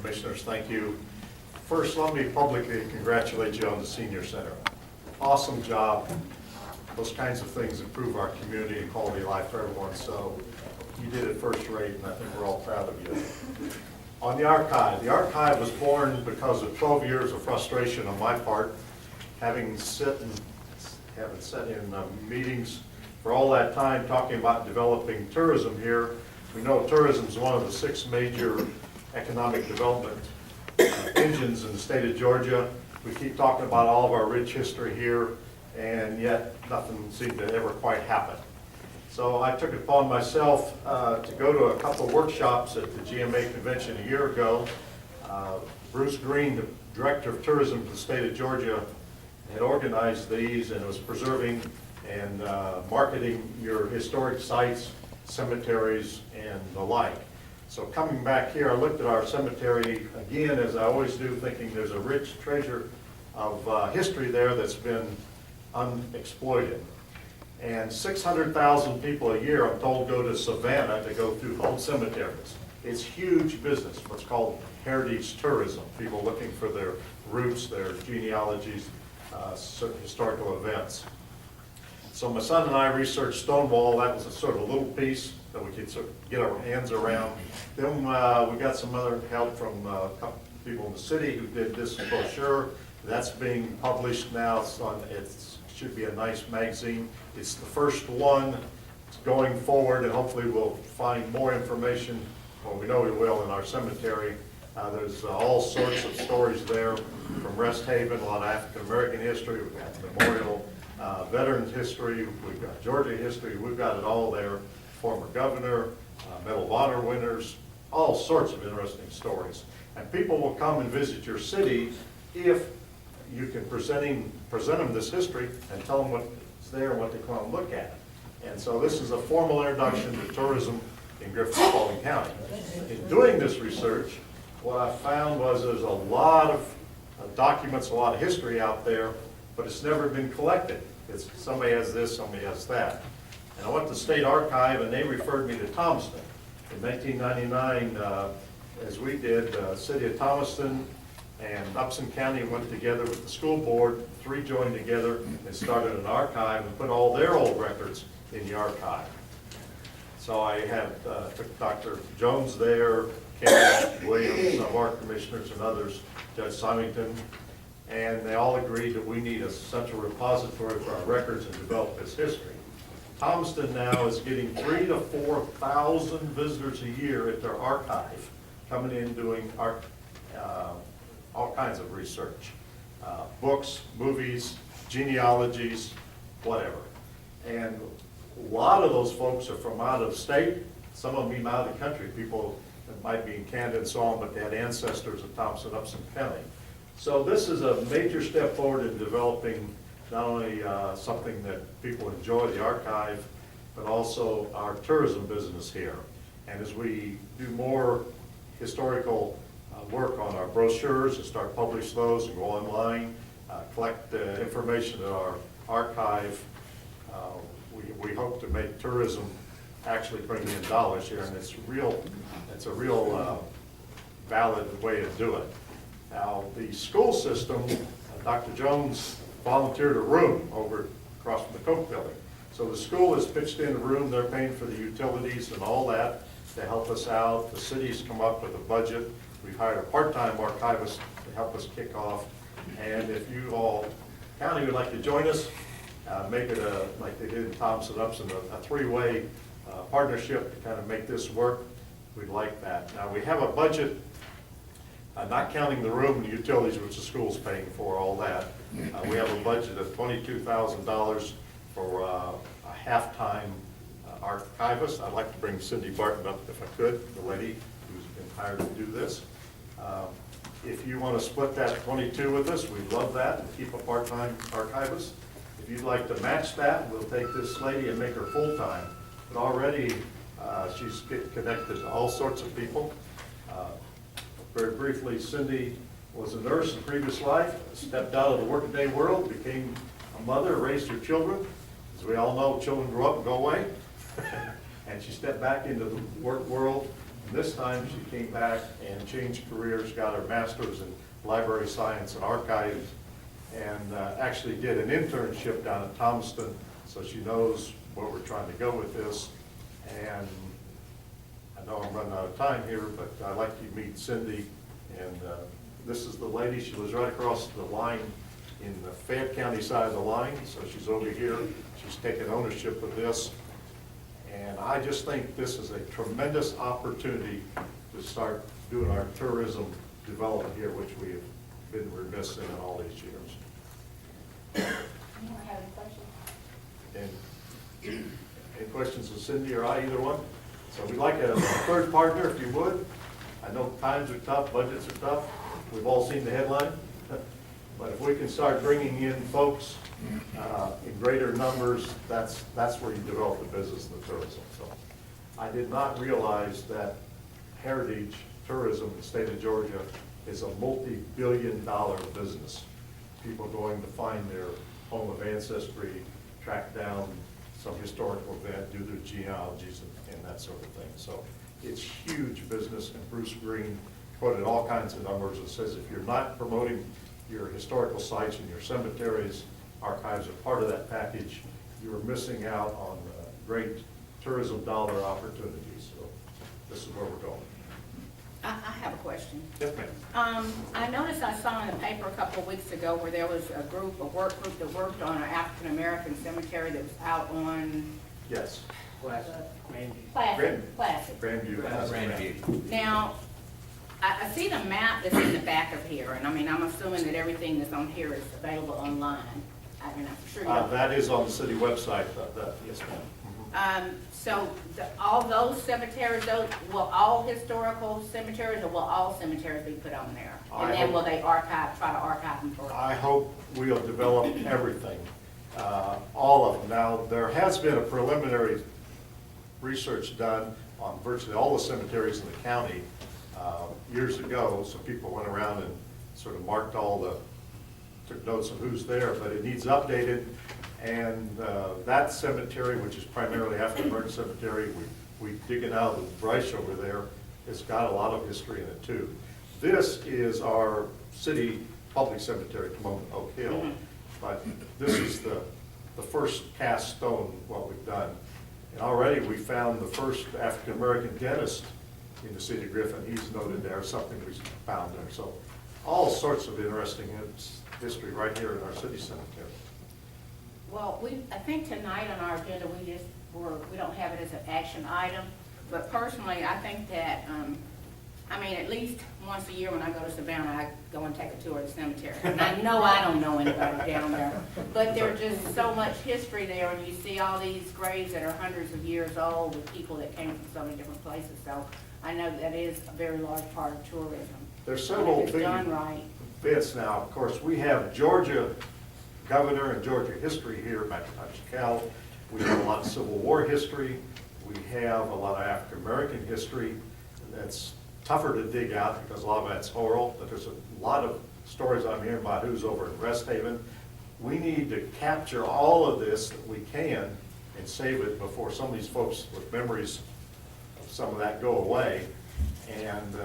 Commissioners, thank you. First, let me publicly congratulate you on the Senior Center. Awesome job. Those kinds of things improve our community and quality of life for everyone, so you did it first rate, and I think we're all proud of you. On the archive was born because of 12 years of frustration on my part, having sat in meetings for all that time talking about developing tourism here. We know tourism is one of the 6 major economic development engines in the state of Georgia. We keep talking about all of our rich history here, and yet nothing seemed to ever quite happen. So I took it upon myself to go to a couple of workshops at the GMA convention a year ago. Bruce Green, the Director of Tourism for the state of Georgia, had organized these, and was preserving and marketing your historic sites, cemeteries, and the like. So coming back here, I looked at our cemetery again, as I always do, thinking there's a rich treasure of history there that's been unexploited. And 600,000 people a year, I'm told, go to Savannah to go through old cemeteries. It's huge business, what's called heritage tourism, people looking for their roots, their genealogies, historical events. So my son and I researched Stonewall. That was a sort of a little piece that we could sort of get our hands around. Then we got some other help from a couple people in the city who did this brochure. That's being published now. It should be a nice magazine. It's the first one. It's going forward, and hopefully we'll find more information, well, we know we will, in our cemetery. There's all sorts of stories there from Rest Haven, a lot of African American history. We've got memorial veterans history. We've got Georgia history. We've got it all there. Former governor, Medal of Honor winners, all sorts of interesting stories. And people will come and visit your city if you can present them this history and tell them what's there and what they can come and look at. And so this is a formal introduction to tourism in Griffith-Spalding County. In doing this research, what I found was there's a lot of documents, a lot of history out there, but it's never been collected. Somebody has this, somebody has that. And I went to the State Archive, and they referred me to Thomaston. In 1999, as we did, City of Thomaston and Upson County went together with the school board. 3 joined together and started an archive and put all their old records in the archive. So I took Dr. Jones there, Ken Williams, some of our commissioners and others, Judge Symington, and they all agreed that we need a central repository for our records and develop this history. Thomaston now is getting 3,000 to 4,000 visitors a year at their archive, coming in doing all kinds of research, books, movies, genealogies, whatever. And a lot of those folks are from out of state, some of them even out of the country, people that might be in Canada and so on, but they had ancestors at Thompson, Upson County. So this is a major step forward in developing not only something that people enjoy, the archive, but also our tourism business here. And as we do more historical work on our brochures and start publish those and go online, collect information in our archive, we hope to make tourism actually bring in dollars here, and it's a real valid way to do it. Now, the school system, Dr. Jones volunteered a room over across from the Coke building. So the school has pitched in a room, they're paying for the utilities and all that to help us out. The city's come up with a budget. We've hired a part-time archivist to help us kick off. And if you all, county would like to join us, make it like they did in Thompson Upson, a 3-way partnership to kind of make this work, we'd like that. Now we have a budget, not counting the room and the utilities, which the school's paying for, all that. We have a budget of $22,000 for a half-time archivist. I'd like to bring Cindy Barton up if I could, the lady who's been hired to do this. If you want to split that 22 with us, we'd love that, and keep a part-time archivist. If you'd like to match that, we'll take this lady and make her full-time. But already she's connected to all sorts of people. Very briefly, Cindy was a nurse in previous life, stepped out of the workaday world, became a mother, raised her children. As we all know, children grow up and go away. And she stepped back into the work world And this time she came back and changed careers, got her master's in library science and archives, and actually did an internship down at Thomaston, so she knows where we're trying to go with this. And I know I'm running out of time here, but I'd like you to meet Cindy. And this is the lady. She lives right across the line in the Fayette County side of the line, so she's over here. She's taken ownership of this. And I just think this is a tremendous opportunity to start doing our tourism development here, which we have been remiss in all these years. Anyone have any questions? And any questions of Cindy or I, either one? So we'd like a third partner, if you would. I know times are tough, budgets are tough. We've all seen the headline. But if we can start bringing in folks in greater numbers, that's where you develop the business and the tourism. So I did not realize that heritage tourism in the state of Georgia is a multi-billion-dollar business. People going to find their home of ancestry, track down some historical event, do their genealogies and that sort of thing. So it's huge business, and Bruce Green quoted all kinds of numbers and says if you're not promoting your historical sites and your cemeteries, archives are part of that package, you're missing out on great tourism dollar opportunities. So this is where we're going. I have a question. Yes, ma'am. I noticed I saw in the paper a couple of weeks ago where there was a work group that worked on an African-American cemetery that was out on Yes. Placid. Grandview. Grandview. Now, I see the map that's in the back of here, and I mean, I'm assuming that everything that's on here is available online. I mean, I'm sure you don't. That is on the city website. Yes, ma'am. So all those cemeteries, will all historical cemeteries, or will all cemeteries be put on there? And then will they try to archive them for? I hope we'll develop everything, all of them. Now, there has been a preliminary research done on virtually all the cemeteries in the county years ago, so people went around and sort of marked took notes of who's there, but it needs updated. And that cemetery, which is primarily African-American cemetery, we dig it out of the brush over there. It's got a lot of history in it too. This is our city public cemetery, Pomona Oak Hill, but this is the first cast stone, what we've done. And already we found the first African-American dentist in the city of Griffin. He's noted there, something we found there. So all sorts of interesting history right here in our city cemetery. Well, I think tonight on our agenda, we don't have it as an action item, but personally, I think that, I mean, at least once a year when I go to Savannah, I go and take a tour of the cemetery. And I know I don't know anybody down there, but there's just so much history there, and you see all these graves that are hundreds of years old with people that came from so many different places. So I know that is a very large part of tourism. There's several If it's big done right. events now. Of course, we have Georgia governor and Georgia history here, Cal. We have a lot of Civil War history. We have a lot of African-American history. That's tougher to dig out because a lot of that's oral, but there's a lot of stories I'm hearing about who's over in Rest Haven. We need to capture all of this that we can and save it before some of these folks with memories of some of that go away. And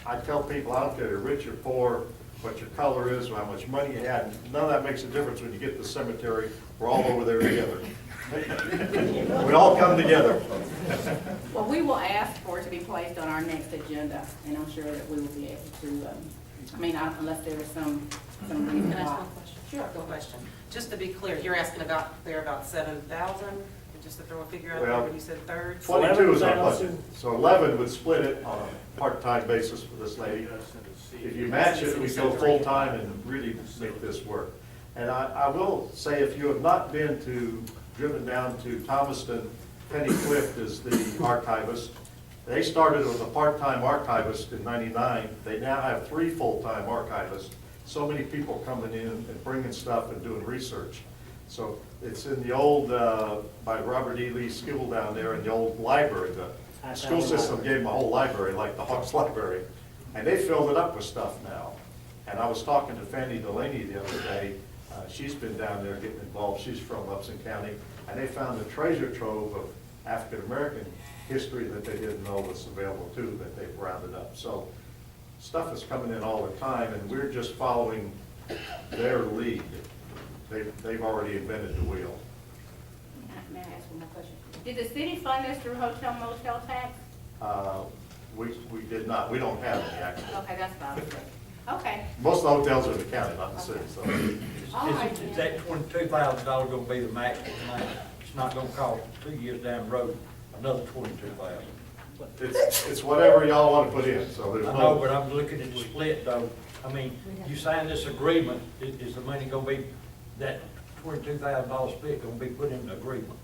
I tell people, I don't care if you're rich or poor, what your color is, how much money you had, none of that makes a difference when you get to the cemetery. We're all over there together. We all come together. Well, we will ask for it to be placed on our next agenda, and I'm sure that we will be able to, I mean, unless there is some reason Can I ask why. one question? Sure. Go question. Just to be clear, you're asking about 7,000, just to throw a figure out there Well, when you said third? 22 is our budget. So 11 would split it on a part-time basis for this lady. If you match it, we go full-time and really make this work. And I will say, if you have not driven down to Thomaston, Penny Clift is the archivist. They started with a part-time archivist in '99. They now have 3 full-time archivists. So many people coming in and bringing stuff and doing research. So it's in the old, by Robert E. Lee School down there in the old library. The school system gave them a whole library, like the Hawks Library. And they filled it up with stuff now. And I was talking to Fanny Delaney the other day. She's been down there getting involved. She's from Upson County. And they found a treasure trove of African-American history that they didn't know was available too, that they've rounded up. So stuff is coming in all the time, and we're just following their lead. They've already invented the wheel. May I ask one more question? Did the city fund this through hotel motel tax? We did not, we don't have any actually. Okay, that's fine. Okay. Most of the hotels are in the county, not the city, so. All right, Is then. that $22,000 gonna be the maximum amount? It's not gonna cost 2 years down the road another $22,000? It's whatever y'all want to put in, so there's I know, no, but I'm looking at the split though. I mean, you sign this agreement, is the money gonna be, that $22,000 split gonna be put in the agreement?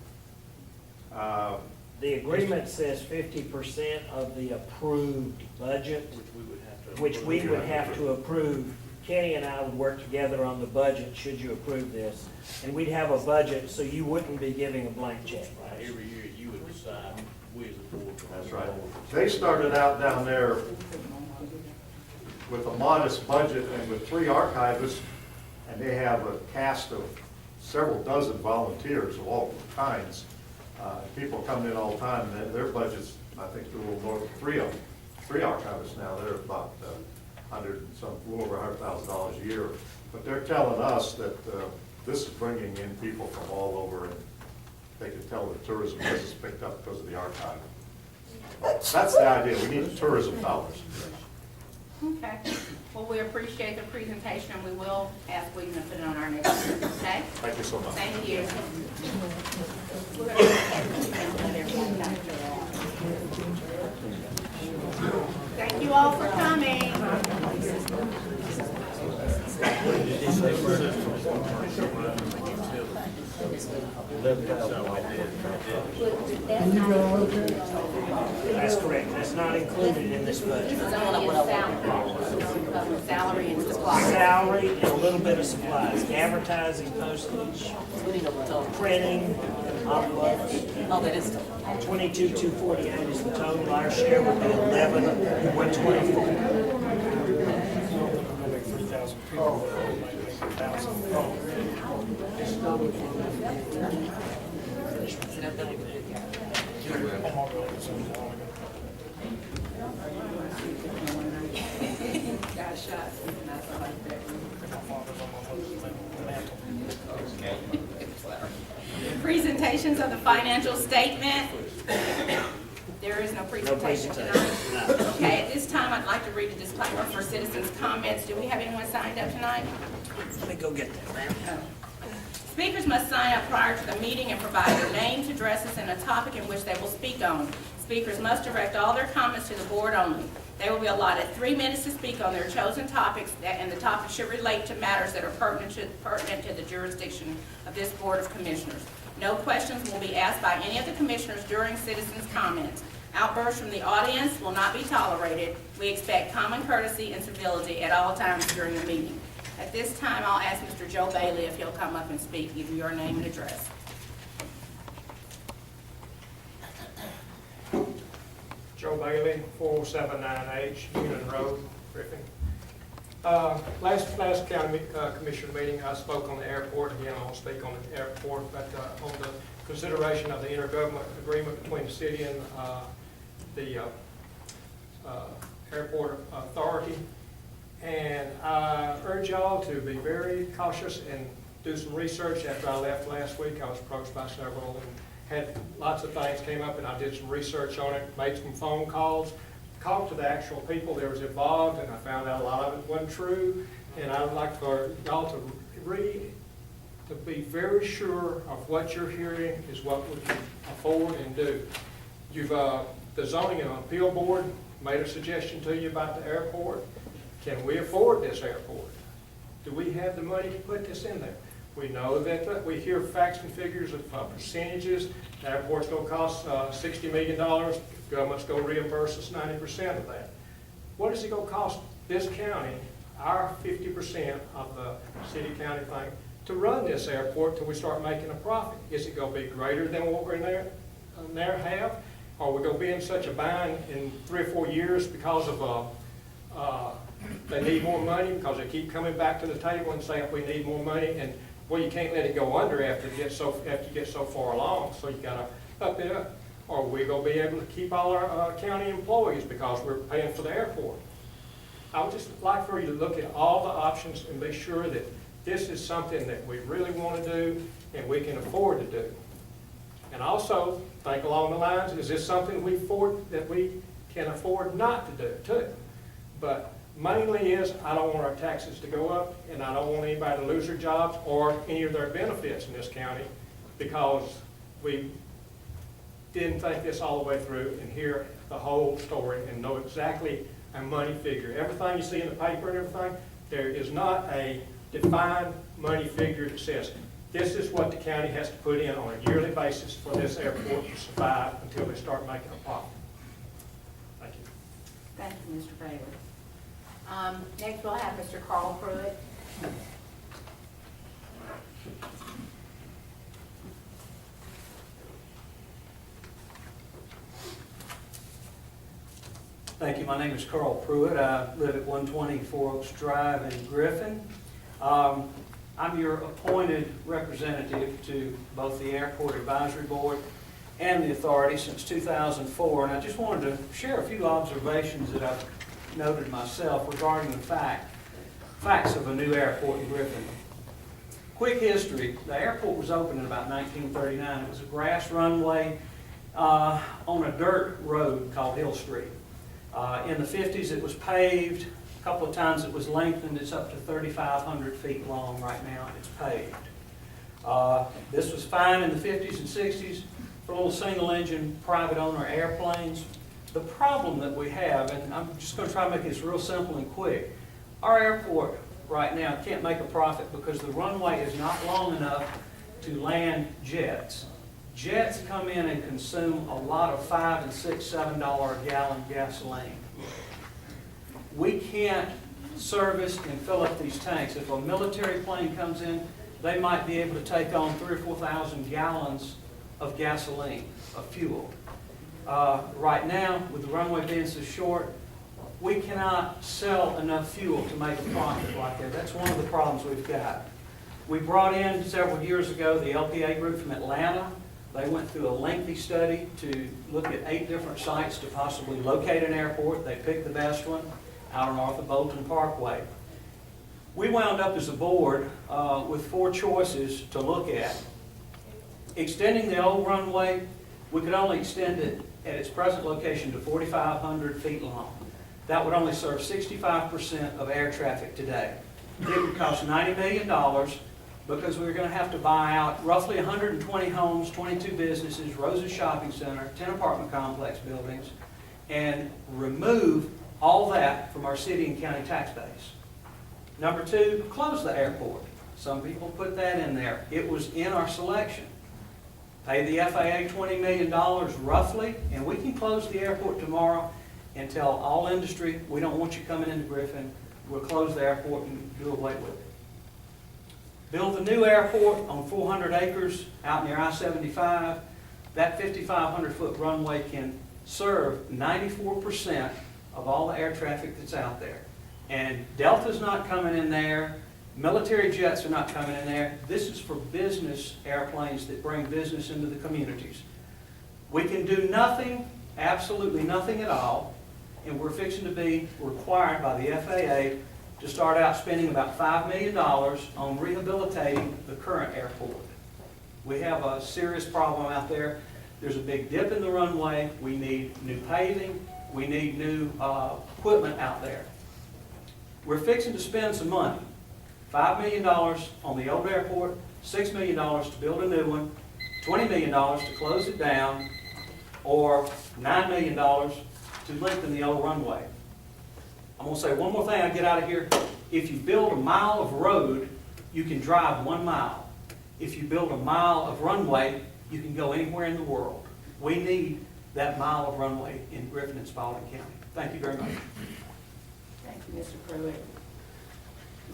The agreement says 50% of the approved budget, which we would have to approve. Kenny and I would work together on the budget, should you approve this. And we'd have a budget, so you wouldn't be giving a blank check, right? Every year you would decide, we as a board. that's right. They started out down there with a modest budget and with 3 archivists, and they have a cast of several dozen volunteers of all kinds. People coming in all the time, and their budget's, I think, a little more than 3 of them. 3 archivists now, they're about a little over $100,000 a year. But they're telling us that this is bringing in people from all over, and they can tell the tourism business picked up because of the archive. That's the idea, we need tourism dollars. Okay. Well, we appreciate the presentation, and we will ask William to put it on our next, meeting, okay? Thank you so much. Thank you. Thank you all for coming. That's correct, that's not included in this budget. This is only in salary and supplies. Salary and a little bit of supplies, advertising, postage, printing, envelopes. Oh, that is, 22,248 is the total. Our share would be 11,124. Got shot. Presentations of the financial statement. There is no presentation tonight. Okay, at this time, I'd like to read a disclaimer for citizens' comments. Do we have anyone signed up tonight? Let me go get that, ma'am. Speakers must sign up prior to the meeting and provide their names, addresses, and a topic in which they will speak on. Speakers must direct all their comments to the board only. They will be allotted 3 minutes to speak on their chosen topics, and the topic should relate to matters that are pertinent to the jurisdiction of this Board of Commissioners. No questions will be asked by any of the commissioners during citizens' comments. Outbursts from the audience will not be tolerated. We expect common courtesy and civility at all times during the meeting. At this time, I'll ask Mr. Joe Bailey if he'll come up and speak, give you your name and address. Joe Bailey, 40798 Union Road, Griffin. Last county commission meeting, I spoke on the airport. Again, I won't speak on the airport, but on the consideration of the intergovernmental agreement between the city and the airport authority. And I urge y'all to be very cautious and do some research. After I left last week, I was approached by several and had lots of things came up, and I did some research on it, made some phone calls, talked to the actual people that was involved, and I found out a lot of it wasn't true. And I would like for y'all to be very sure of what you're hearing is what we can afford and do. The Zoning and Appeal Board made a suggestion to you about the airport. Can we afford this airport? Do we have the money to put this in there? We know that, we hear facts and figures of percentages. The airport's gonna cost $60 million. The government's gonna reimburse us 90% of that. What is it gonna cost this county, our 50% of the city-county thing, to run this airport till we start making a profit? Is it gonna be greater than what we're in there have? Or are we gonna be in such a bind in 3 or 4 years because of they need more money, because they keep coming back to the table and saying we need more money, and well, you can't let it go under after you get so far along, so you gotta up it up. Are we gonna be able to keep all our county employees because we're paying for the airport? I would just like for you to look at all the options and be sure that this is something that we really want to do and we can afford to do. And also, think along the lines, is this something that we can afford not to do too? But mainly is, I don't want our taxes to go up, and I don't want anybody to lose their jobs or any of their benefits in this county because we didn't think this all the way through and hear the whole story and know exactly a money figure. Everything you see in the paper and everything, there is not a defined money figure that says, this is what the county has to put in on a yearly basis for this airport to survive until they start making a profit. Thank you. Thank you, Mr. Bailey. Next, we'll have Mr. Carl Pruitt. Thank you. My name is Carl Pruitt. I live at 120 Four Oaks Drive in Griffin. I'm your appointed representative to both the Airport Advisory Board and the authority since 2004, and I just wanted to share a few observations that I've noted myself regarding the facts of a new airport in Griffin. Quick history: the airport was opened in about 1939. It was a grass runway on a dirt road called Hill Street. In the 50s, it was paved. A couple of times it was lengthened. It's up to 3,500 feet long right now. It's paved. This was fine in the 50s and 60s for little single-engine private owner airplanes. The problem that we have, and I'm just going to try to make this real simple and quick, our airport right now can't make a profit because the runway is not long enough to land jets. Jets come in and consume a lot of $5 and $6, $7 a gallon gasoline. We can't service and fill up these tanks. If a military plane comes in, they might be able to take on 3,000 or 4,000 gallons of gasoline, of fuel. Right now, with the runway being so short, we cannot sell enough fuel to make a profit like that. That's one of the problems we've got. We brought in several years ago the LPA group from Atlanta. They went through a lengthy study to look at 8 different sites to possibly locate an airport. They picked the best one out on north of Bolton Parkway. We wound up as a board with 4 choices to look at. Extending the old runway, we could only extend it at its present location to 4,500 feet long. That would only serve 65% of air traffic today. It would cost $90 million because we were going to have to buy out roughly 120 homes, 22 businesses, Rosa Shopping Center, 10 apartment complex buildings, and remove all that from our city and county tax base. Number 2, close the airport. Some people put that in there. It was in our selection. Pay the FAA $20 million roughly, and we can close the airport tomorrow and tell all industry, we don't want you coming into Griffin. We'll close the airport and do away with it. Build a new airport on 400 acres out near I-75. That 5,500-foot runway can serve 94% of all the air traffic that's out there. And Delta's not coming in there. Military jets are not coming in there. This is for business airplanes that bring business into the communities. We can do nothing, absolutely nothing at all, and we're fixing to be required by the FAA to start out spending about $5 million on rehabilitating the current airport. We have a serious problem out there. There's a big dip in the runway. We need new paving. We need new equipment out there. We're fixing to spend some money. $5 million on the old airport, $6 million to build a new one, $20 million to close it down, or $9 million to lengthen the old runway. I'm going to say one more thing I get out of here. If you build a mile of road, you can drive 1 mile. If you build a mile of runway, you can go anywhere in the world. We need that mile of runway in Griffin and Spalding County. Thank you very much. Thank you, Mr. Pruitt.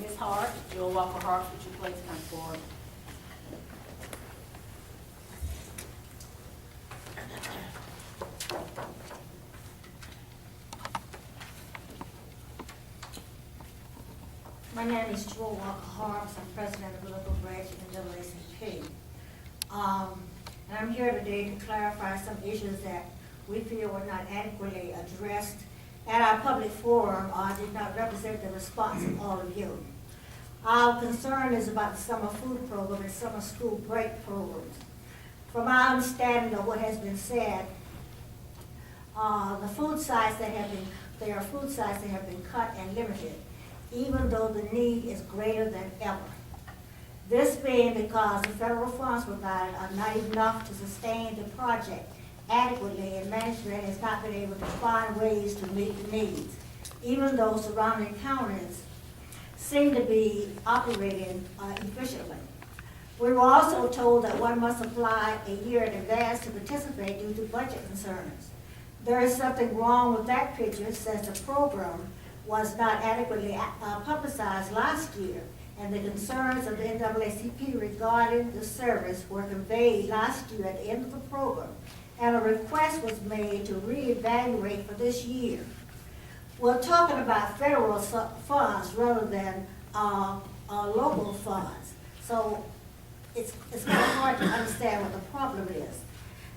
Ms. Hart, Jill Walker Hart, would you please come forward? My name is Joel Walker Harms. I'm president of the local branch of the NAACP. And I'm here today to clarify some issues that we feel were not adequately addressed at our public forum or did not represent the response of all of you. Our concern is about the summer food program and summer school break programs. From our understanding of what has been said, the food sites that have been, there are food sites that have been cut and limited, even though the need is greater than ever. This being because the federal funds provided are not enough to sustain the project adequately, and management has not been able to find ways to meet the needs, even though surrounding counties seem to be operating efficiently. We were also told that one must apply a year in advance to participate due to budget concerns. There is something wrong with that picture since the program was not adequately publicized last year, and the concerns of the NAACP regarding the service were conveyed last year at the end of the program, and a request was made to reevaluate for this year. We're talking about federal funds rather than local funds, so it's kind of hard to understand what the problem is.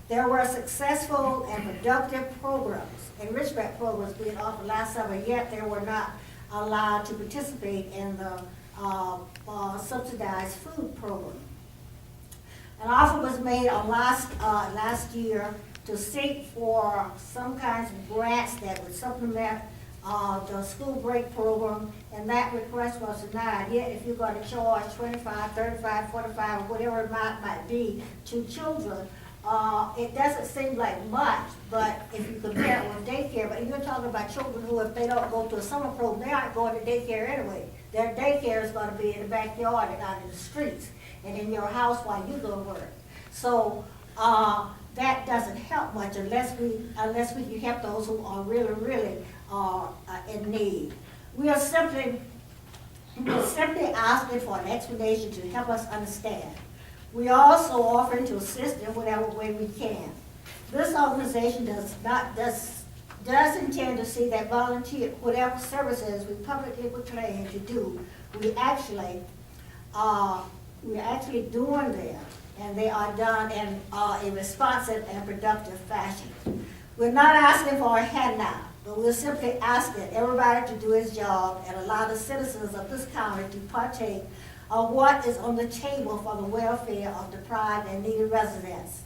There were successful and productive programs, enrichment programs being offered last summer, yet they were not allowed to participate in the subsidized food program. An offer was made on last year to seek for some kinds of grants that would supplement the school break program, and that request was denied. Yet if you're going to charge $25, $35, $45, or whatever amount might be to children, it doesn't seem like much, but if you compare it with daycare, but you're talking about children who, if they don't go to a summer program, they aren't going to daycare anyway. Their daycare is going to be in the backyard and out in the streets and in your house while you go to work. So that doesn't help much unless we can help those who are really in need. We are simply asking for an explanation to help us understand. We are also offering to assist in whatever way we can. This organization does intend to see that volunteer, whatever services we publicly proclaim to do, we're actually doing them, and they are done in a responsive and productive fashion. We're not asking for a handout, but we're simply asking everybody to do his job and allow the citizens of this county to partake of what is on the table for the welfare of deprived and needy residents.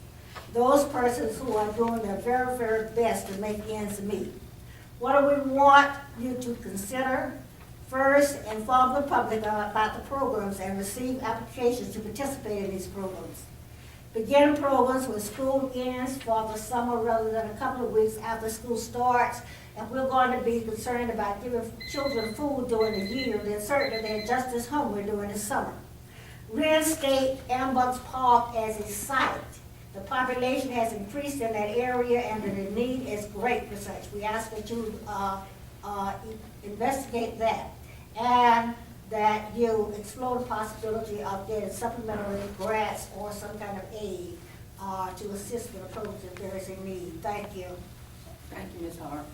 Those persons who are doing their very best to make ends meet. What do we want you to consider? First, inform the public about the programs and receive applications to participate in these programs. Begin programs when school ends for the summer rather than a couple of weeks after school starts. If we're going to be concerned about giving children food during the year, then certainly they're just as hungry during the summer. Reinstate Ambucks Park as a site. The population has increased in that area and the need is great for such. We ask that you investigate that, and that you explore the possibility of getting supplementary grants or some kind of aid to assist with the programs if there is a need. Thank you. Thank you, Ms. Hart.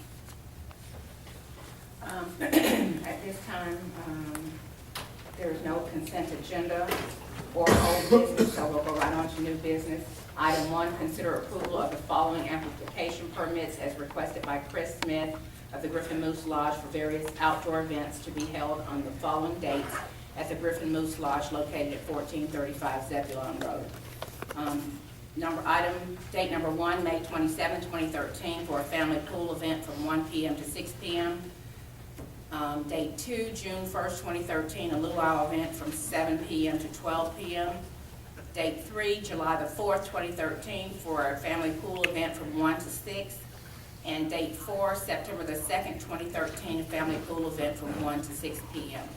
At this time, there is no consent agenda or old business, so we'll go right on to new business. Item 1, consider approval of the following amplification permits as requested by Chris Smith of the Griffin Moose Lodge for various outdoor events to be held on the following dates at the Griffin Moose Lodge located at 1435 Zebulon Road. Date number 1, May 27, 2013, for a family pool event from 1 p.m. to 6 p.m. Date 2, June 1st, 2013, a luau event from 7 p.m. to 12 p.m. Date 3, July the 4th, 2013, for a family pool event from 1 to 6. And date 4, September the 2nd, 2013, a family pool event from 1 to 6 p.m.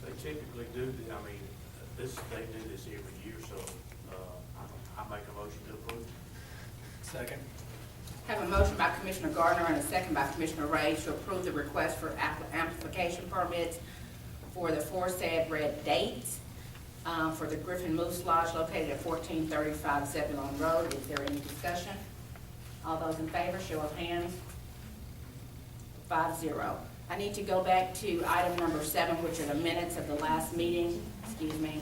They typically do, they do this every year, so I make a motion to approve. Second. Have a motion by Commissioner Gardner and a second by Commissioner Ray to approve the request for amplification permits for the aforesaid red dates for the Griffin Moose Lodge located at 1435 Zebulon Road. Is there any discussion? All those in favor, show of hands. 5-0. I need to go back to item number 7, which are the minutes of the last meeting. Excuse me.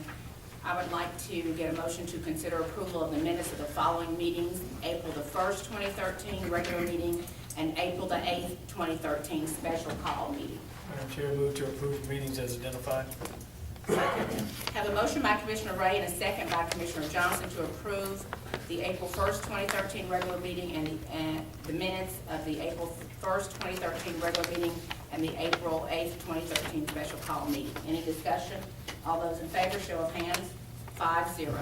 I would like to get a motion to consider approval of the minutes of the following meetings: April the 1st, 2013, regular meeting, and April the 8th, 2013, special call meeting. Madam Chair, move to approve the meetings as identified. Have a motion by Commissioner Ray and a second by Commissioner Johnson to approve the April 1st, 2013 regular meeting and the minutes of the April 1st, 2013 regular meeting and the April 8th, 2013 special call meeting. Any discussion? All those in favor, show of hands. 5-0.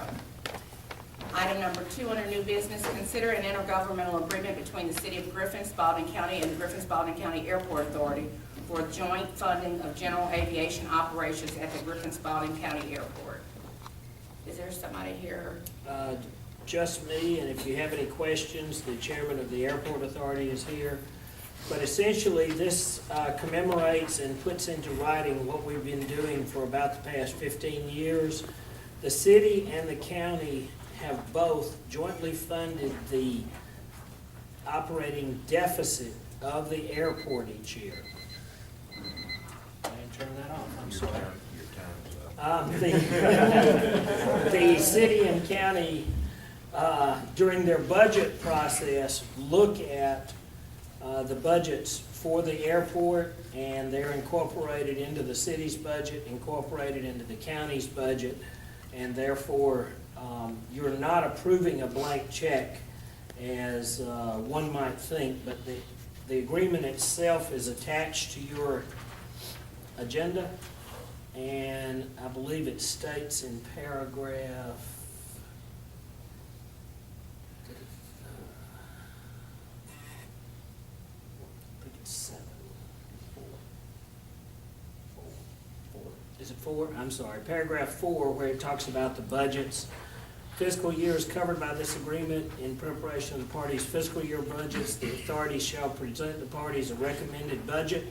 Item number 2 under new business, consider an intergovernmental agreement between the City of Griffin, Spalding County, and the Griffin Spalding County Airport Authority for joint funding of general aviation operations at the Griffin Spalding County Airport. Is there somebody here? Just me, and if you have any questions, the chairman of the airport authority is here. But essentially, this commemorates and puts into writing what we've been doing for about the past 15 years. The city and the county have both jointly funded the operating deficit of the airport each year. I didn't turn that off, I'm sorry. The city and county, during their budget process, look at the budgets for the airport, and they're incorporated into the city's budget, incorporated into the county's budget, and therefore you're not approving a blank check as one might think, but the agreement itself is attached to your agenda, and I believe it states in paragraph I think it's 7. Is it 4? I'm sorry. Paragraph 4, where it talks about the budgets. Fiscal years covered by this agreement. In preparation of the parties' fiscal year budgets, the authority shall present the parties a recommended budget,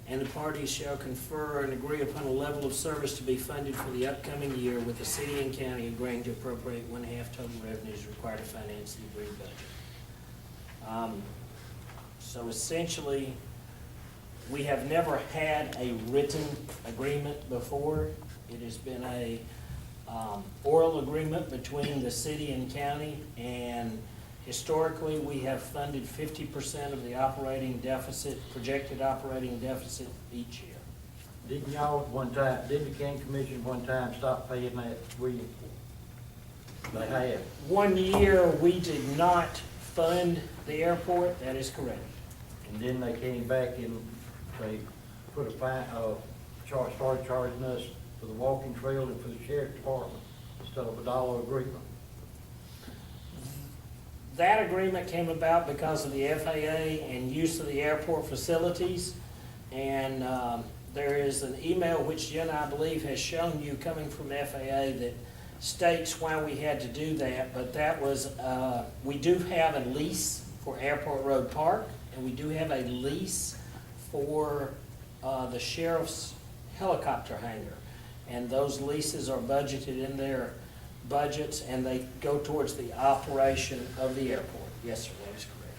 and the parties shall confer and agree upon a level of service to be funded for the upcoming year, with the city and county agreeing to appropriate 1/2 total revenues required to finance the agreed budget. So essentially, we have never had a written agreement before. It has been a oral agreement between the city and county, and historically, we have funded 50% of the operating deficit, projected operating deficit each year. Didn't y'all at one time, didn't the county commission one time stop paying that? They have. One year, we did not fund the airport, that is correct. And then they came back and they put a fine, started charging us for the walking trail and for the sheriff department instead of $1 agreement. That agreement came about because of the FAA and use of the airport facilities. And there is an email which Jen, I believe, has shown you coming from FAA that states why we had to do that. But that was, we do have a lease for Airport Road Park, and we do have a lease for the sheriff's helicopter hangar. And those leases are budgeted in their budgets, and they go towards the operation of the airport. Yes, sir, that is correct.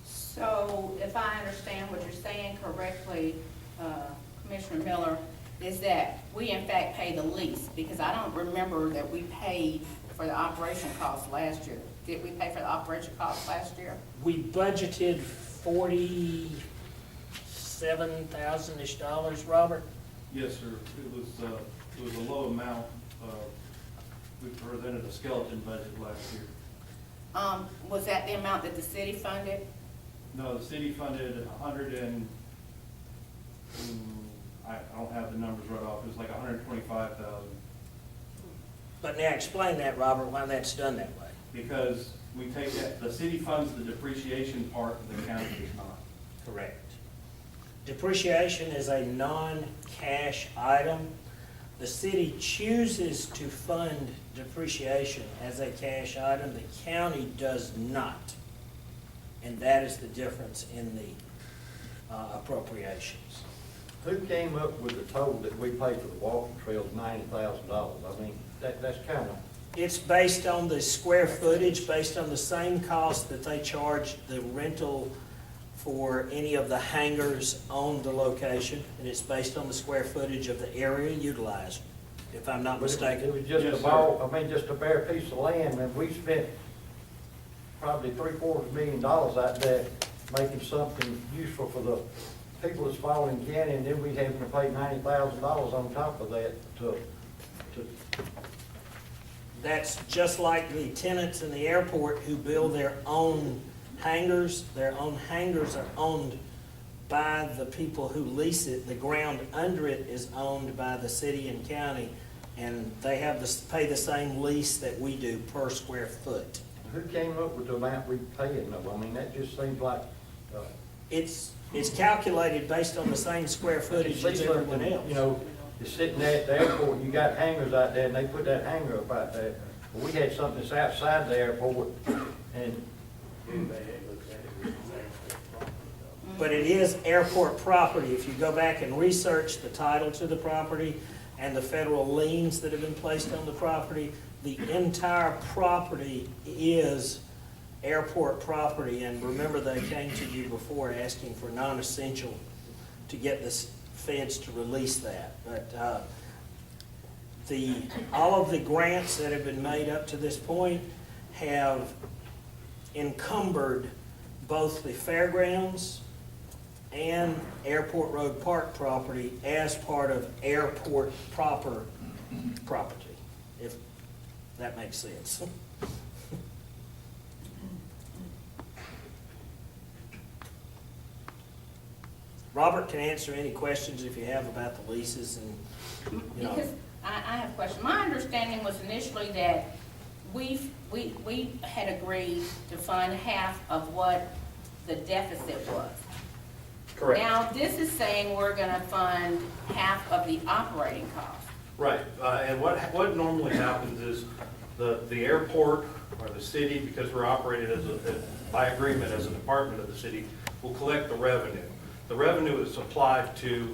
So if I understand what you're saying correctly, Commissioner Miller, is that we in fact pay the lease, because I don't remember that we paid for the operation costs last year. Did we pay for the operation costs last year? We budgeted $47,000-ish, Robert? Yes, sir. It was a low amount. We presented a skeleton budget last year. Was that the amount that the city funded? No, the city funded 100 and, I don't have the numbers right off, it was like 125,000. But now explain that, Robert, why that's done that way. Because we take that, the city funds the depreciation part, the county does not. Correct. Depreciation is a non-cash item. The city chooses to fund depreciation as a cash item. The county does not. And that is the difference in the appropriations. Who came up with the total that we paid for the walking trail, $90,000? I mean, that's kind of, It's based on the square footage, based on the same cost that they charge the rental for any of the hangars on the location, and it's based on the square footage of the area utilized, if I'm not But it mistaken. was just Yes, a sir. ball, I mean, just a bare piece of land, and we spent probably $750,000 out there making something useful for the people that's following the county, and then we having to pay $90,000 on top of that to, That's just like the tenants in the airport who build their own hangars. Their own hangars are owned by the people who lease it. The ground under it is owned by the city and county, and they have to pay the same lease that we do per square foot. who came up with the amount we paying them? I mean, that just seems like, It's calculated based on the same square footage as everyone else. you know, it's sitting there at the airport, you got hangars out there, and they put that hangar up out there. Well, we had something that's outside the airport, and But it is airport property. If you go back and research the title to the property and the federal liens that have been placed on the property, the entire property is airport property. And remember, they came to you before asking for non-essential to get the feds to release that. But all of the grants that have been made up to this point have encumbered both the fairgrounds and Airport Road Park property as part of airport proper property, if that makes sense. Robert can answer any questions if you have about the leases and, you know. Because I have a question. My understanding was initially that we had agreed to fund half of what the deficit was. Correct. Now, this is saying we're gonna fund half of the operating cost. Right, and what normally happens is the airport or the city, because we're operated by agreement as a department of the city, will collect the revenue. The revenue is applied to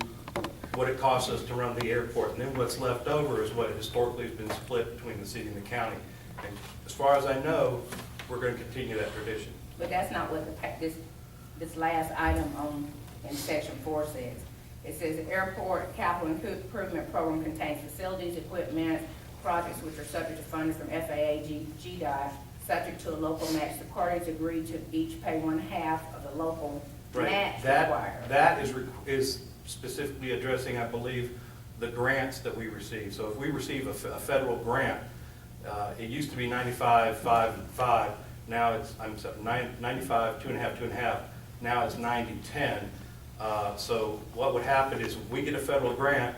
what it costs us to run the airport, and then what's left over is what historically has been split between the city and the county. And as far as I know, we're going to continue that tradition. But that's not what this last item in section 4 says. It says the airport capital improvement program contains facilities, equipment, projects which are subject to funding from FAA, GDOT, subject to a local match. The parties agree to each pay 1/2 of the local Right. match required. That is specifically addressing, I believe, the grants that we receive. So if we receive a federal grant, it used to be 95, 5, and 5. Now it's, 95, 2.5, 2.5. Now it's 90, 10. So what would happen is if we get a federal grant,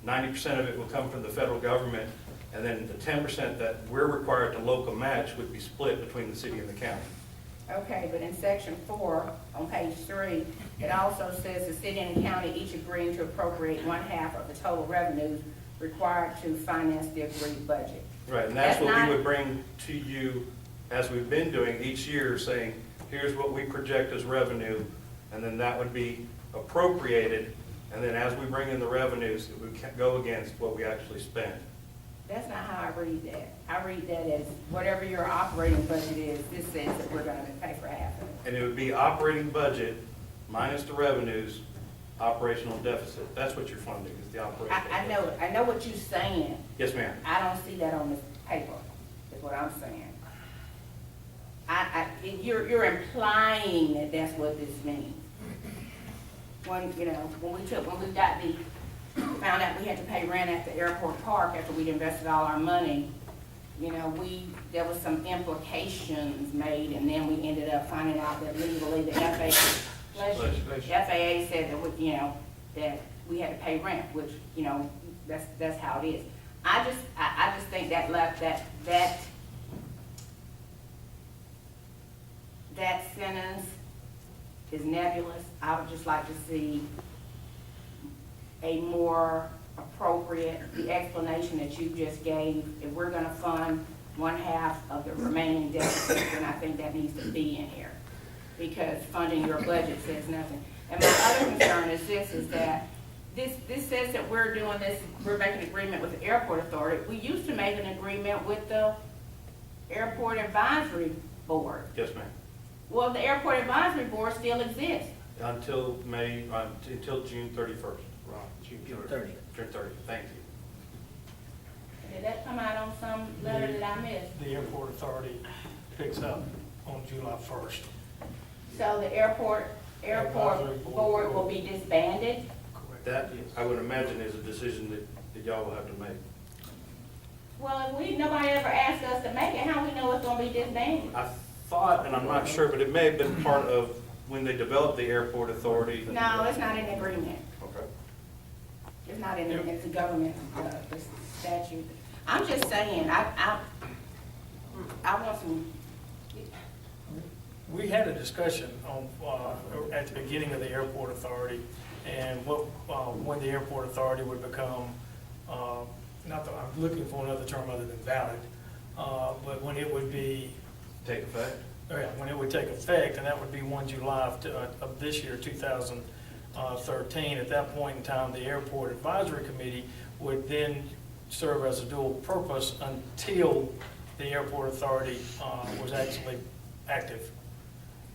90% of it will come from the federal government, and then the 10% that we're required to local match would be split between the city and the county. Okay, but in section 4, on page 3, it also says the city and the county each agreeing to appropriate 1/2 of the total revenues required to finance the agreed budget. Right, and that's what not- we would bring to you, as we've been doing each year, saying, here's what we project as revenue, and then that would be appropriated, and then as we bring in the revenues, it would go against what we actually spend. That's not how I read that. I read that as whatever your operating budget is, this says that we're gonna pay for half of it. And it would be operating budget minus the revenues, operational deficit. That's what you're funding, is the operational I deficit. know what you're saying. Yes, ma'am. I don't see that on this paper, is what I'm saying. You're implying that that's what this means. When we found out we had to pay rent at the airport park after we'd invested all our money, there was some implications made, and then we ended up finding out that legally the FAA said that, that we had to pay rent, which, that's how it is. I just think that sentence is nebulous. I would just like to see a more appropriate, the explanation that you just gave. If we're gonna fund 1/2 of the remaining deficit, then I think that needs to be in here, because funding your budget says nothing. And my other concern is that this says that we're doing this, we're making an agreement with the airport authority. We used to make an agreement with the airport advisory board. Yes, ma'am. Well, the airport advisory board still exists. Until until June 31st. June 30. June 30th, thank you. Did that come out on some letter that I missed? The airport authority picks up on July 1st. So the airport Advisory board will be disbanded? That, I would imagine, is a decision that y'all will have to make. Well, if nobody ever asked us to make it, how we know it's gonna be disbanded? I thought, and I'm not sure, but it may have been part of when they developed the airport authority. No, it's not in the agreement. Okay. It's not in it's the government, the statute. I'm just saying, I want some, We had a discussion on, at the beginning of the airport authority, and when the airport authority would become, not that I'm looking for another term other than valid, but when it would be, Take effect? when it would take effect, and that would be 1 July of this year, 2013. At that point in time, the airport advisory committee would then serve as a dual purpose until the airport authority was actually active.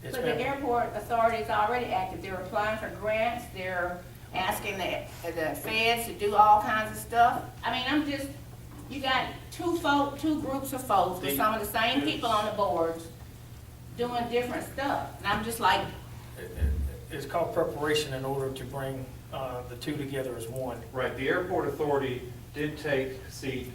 It's but the been- airport authority is already active. They're applying for grants, they're asking the feds to do all kinds of stuff. I mean, you got two groups of folks with some of the same people on the boards doing different stuff. And I'm just like, It's called preparation in order to bring the two together as one. Right, the airport authority did take seat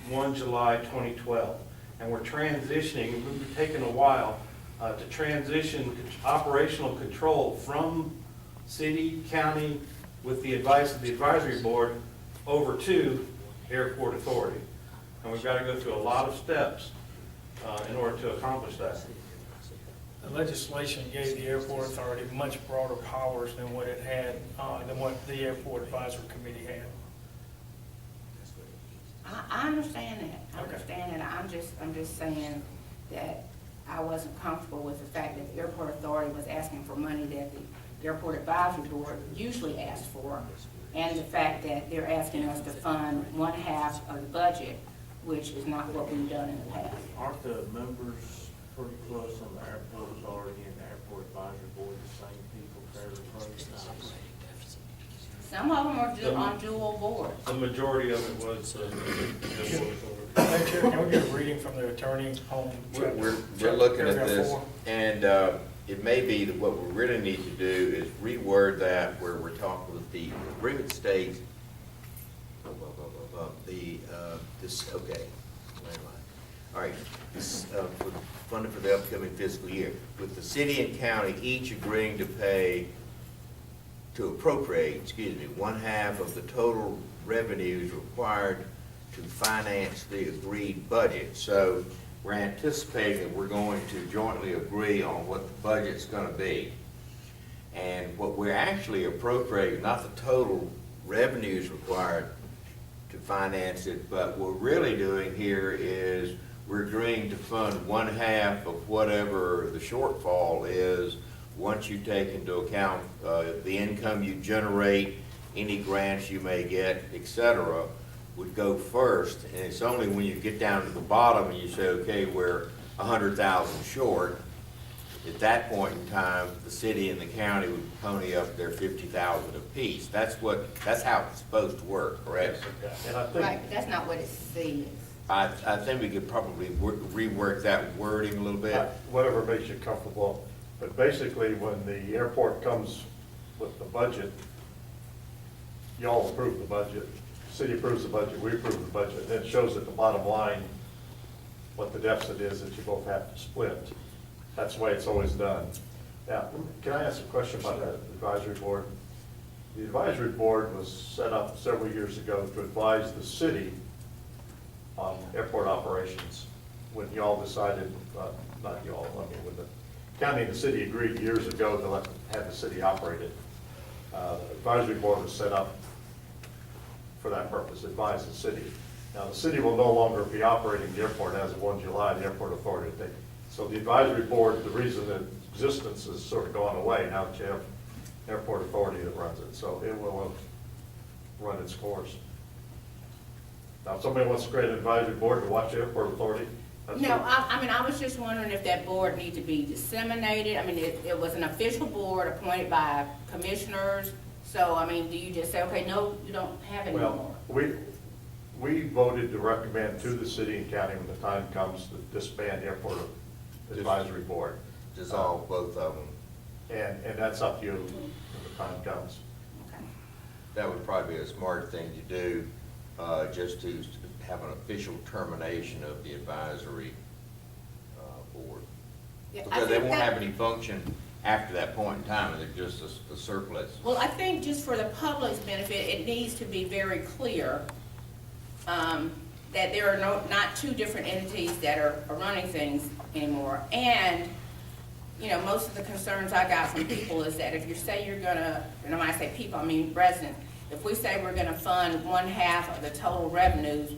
1 July 2012, and we're transitioning, and we've taken a while to transition operational control from city, county, with the advice of the advisory board, over to airport authority. And we've got to go through a lot of steps in order to accomplish that. The legislation gave the airport authority much broader powers than what it had, than what the airport advisory committee had. I understand that. I Okay. understand that. I'm just saying that I wasn't comfortable with the fact that the airport authority was asking for money that the airport advisory board usually asks for, and the fact that they're asking us to fund 1/2 of the budget, which is not what we've done in the past. Aren't the members pretty close on the airport authority and the airport advisory board, the same people, fairly close? Some of them are on dual boards. The majority of it was the Madam Chair, can we get a reading from the attorney on We're looking at paragraph this, 4? and it may be that what we really need to do is reword that where we're talking with the agreement states, okay. All right, this, for funding for the upcoming fiscal year, with the city and county each agreeing to appropriate, 1/2 of the total revenues required to finance the agreed budget. So we're anticipating that we're going to jointly agree on what the budget's gonna be. And what we're actually appropriating, not the total revenues required to finance it, but what we're really doing here is we're agreeing to fund 1/2 of whatever the shortfall is once you take into account the income you generate, any grants you may get, et cetera, would go first. And it's only when you get down to the bottom and you say, okay, we're 100,000 short, at that point in time, the city and the county would pony up their 50,000 apiece. That's how it's supposed to work, correct? And I think, Right, but that's not what it says. I think we could probably rework that wording a little bit. whatever makes you comfortable, but basically, when the airport comes with the budget, y'all approve the budget, city approves the budget, we approve the budget, and then it shows at the bottom line what the deficit is that you both have to split. That's the way it's always done. Now, can I ask a question about that advisory board? The advisory board was set up several years ago to advise the city on airport operations. When y'all decided, not y'all, I mean, when the county and the city agreed years ago to have the city operate it, the advisory board was set up for that purpose, advise the city. Now, the city will no longer be operating the airport as of 1 July, the airport authority. So the advisory board, the reason that existence has sort of gone away, now that you have airport authority that runs it, so it will run its course. Now, if somebody wants to create an advisory board to watch the airport authority, That's No, what- I mean, I was just wondering if that board need to be disseminated. I mean, it was an official board appointed by commissioners. So, I mean, do you just say, okay, no, you don't have any more? Well, we voted to recommend to the city and county when the time comes to disband the airport advisory board. Dissolve both of them. And that's up to you when the time comes. Okay. That would probably be a smart thing to do, just to have an official termination of the advisory board. Yeah, I Because they think won't that- have any function after that point in time, and they're just a surplus. Well, I think just for the public's benefit, it needs to be very clear that there are not two different entities that are running things anymore. And, you know, most of the concerns I got from people is that if you say you're gonna, and when I say people, I mean residents, if we say we're gonna fund 1/2 of the total revenues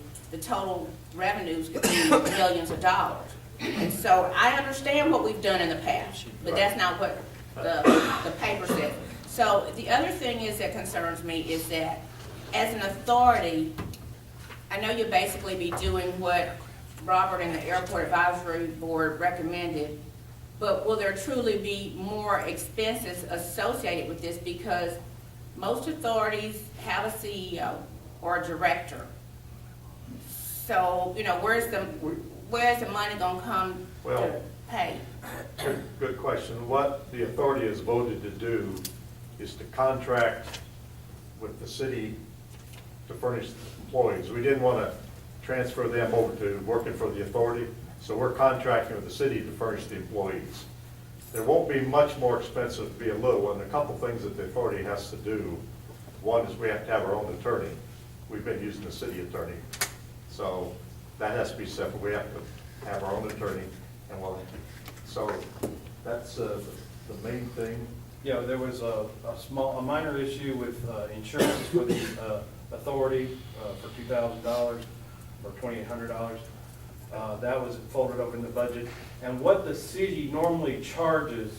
could be millions of dollars. And so I understand what we've done in the past, but that's not what the paper says. So the other thing is that concerns me is that as an authority, I know you'll basically be doing what Robert and the Airport Advisory Board recommended, but will there truly be more expenses associated with this? Because most authorities have a CEO or a director. So, you know, where's the money gonna come to Well- pay? Good question. What the authority has voted to do is to contract with the city to furnish employees. We didn't want to transfer them over to working for the authority, so we're contracting with the city to furnish the employees. There won't be much more expensive, to be a little one. A couple things that the authority has to do. One is we have to have our own attorney. We've been using the city attorney. So that has to be separate. We have to have our own attorney, and so that's the main thing. Yeah, there was a minor issue with insurance for the authority for $2,000 or $2,800. That was folded up in the budget. And what the city normally charges,